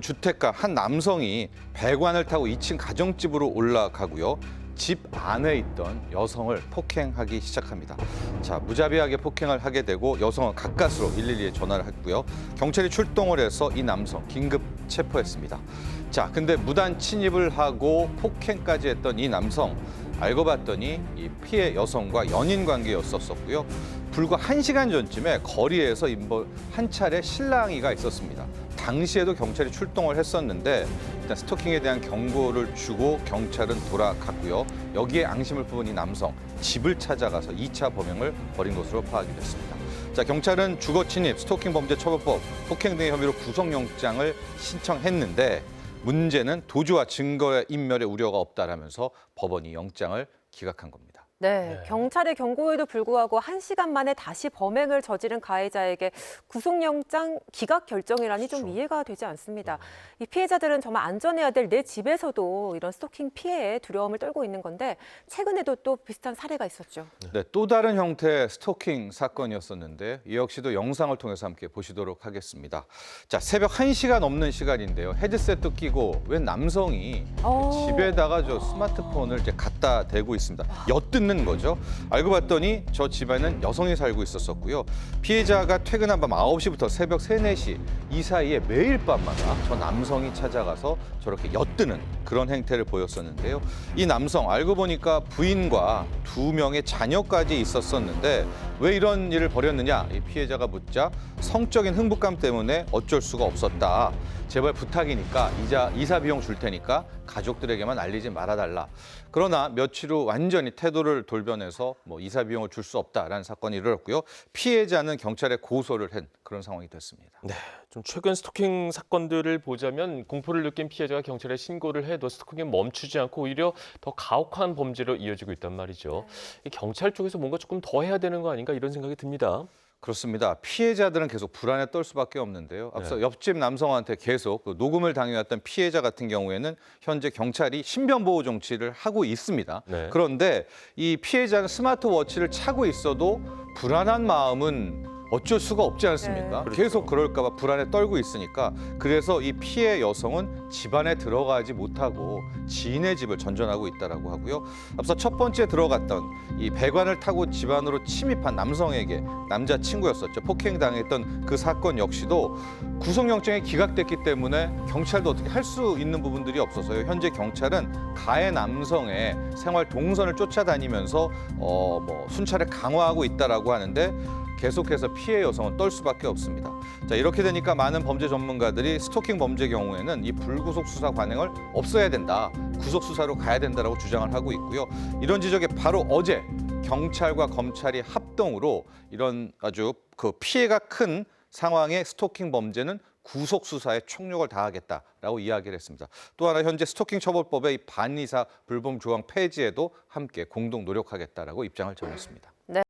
주택가 한 남성이 배관을 타고 2층 가정집으로 올라가고요. 집 안에 있던 여성을 폭행하기 시작합니다. 자, 무자비하게 폭행을 하게 되고 여성은 가까스로 112에 전화를 했고요. 경찰이 출동을 해서 이 남성 긴급 체포했습니다. 자, 근데 무단 침입을 하고 폭행까지 했던 이 남성 알고 봤더니 이 피해 여성과 연인 관계였었고요. 불과 1시간 전쯤에 거리에서 한 차례 실랑이가 있었습니다. 당시에도 경찰이 출동을 했었는데 일단 스토킹에 대한 경고를 주고 경찰은 돌아갔고요. 여기에 앙심을 품은 이 남성, 집을 찾아가서 2차 범행을 벌인 것으로 파악이 됐습니다. 자, 경찰은 주거침입, 스토킹 범죄 처벌법, 폭행 등의 혐의로 구속영장을 신청했는데 문제는 도주와 증거의 인멸의 우려가 없다라면서 법원이 영장을 기각한 겁니다. 네, 경찰의 경고에도 불구하고 1시간 만에 다시 범행을 저지른 가해자에게 구속영장 기각 결정이라니 좀 이해가 되지 않습니다. 이 피해자들은 정말 안전해야 될 내 집에서도 이런 스토킹 피해에 두려움을 떨고 있는 건데 최근에도 또 비슷한 사례가 있었죠. 네, 또 다른 형태의 스토킹 사건이었었는데 이 역시도 영상을 통해서 함께 보시도록 하겠습니다. 자, 새벽 1시가 넘는 시간인데요. 헤드셋도 끼고 웬 남성이 집에다가 저 스마트폰을 이제 갖다 대고 있습니다. 엿듣는 거죠. 알고 봤더니 저 집에는 여성이 살고 있었고요. 피해자가 퇴근한 밤 9시부터 새벽 3, 4시 이 사이에 매일 밤마다 저 남성이 찾아가서 저렇게 엿드는 그런 행태를 보였었는데요. 이 남성 알고 보니까 부인과 2명의 자녀까지 있었었는데 왜 이런 일을 벌였느냐? 이 피해자가 묻자 성적인 흥분감 때문에 어쩔 수가 없었다. 제발 부탁이니까 이사 비용 줄 테니까 가족들에게만 알리지 말아달라. 그러나 며칠 후 완전히 태도를 돌변해서 이사 비용을 줄 수 없다라는 사건이 일어났고요. 피해자는 경찰에 고소를 한 그런 상황이 됐습니다. 네, 좀 최근 스토킹 사건들을 보자면 공포를 느낀 피해자가 경찰에 신고를 해도 스토킹이 멈추지 않고 오히려 더 가혹한 범죄로 이어지고 있단 말이죠. 이 경찰 쪽에서 뭔가 조금 더 해야 되는 거 아닌가 이런 생각이 듭니다. 그렇습니다. 피해자들은 계속 불안에 떨 수밖에 없는데요. 앞서 옆집 남성한테 계속 녹음을 당해왔던 피해자 같은 경우에는 현재 경찰이 신변보호 정치를 하고 있습니다. 그런데 이 피해자는 스마트워치를 차고 있어도 불안한 마음은 어쩔 수가 없지 않습니까? 계속 그럴까 봐 불안에 떨고 있으니까 그래서 이 피해 여성은 집안에 들어가지 못하고 지인의 집을 전전하고 있다라고 하고요. 앞서 첫 번째 들어갔던 이 배관을 타고 집 안으로 침입한 남성에게 남자친구였었죠. 폭행당했던 그 사건 역시도 구속영장이 기각됐기 때문에 경찰도 어떻게 할 수 있는 부분들이 없어서요. 현재 경찰은 가해 남성의 생활 동선을 쫓아다니면서 순찰을 강화하고 있다라고 하는데 계속해서 피해 여성은 떨 수밖에 없습니다. 자, 이렇게 되니까 많은 범죄 전문가들이 스토킹 범죄 경우에는 이 불구속 수사 관행을 없애야 된다, 구속 수사로 가야 된다라고 주장을 하고 있고요. 이런 지적에 바로 어제 경찰과 검찰이 합동으로 이런 아주 그 피해가 큰 상황의 스토킹 범죄는 구속 수사에 총력을 다하겠다라고 이야기를 했습니다. 또 하나 현재 스토킹 처벌법의 이 반의사 불법 조항 폐지에도 함께 공동 노력하겠다라고 입장을 전했습니다.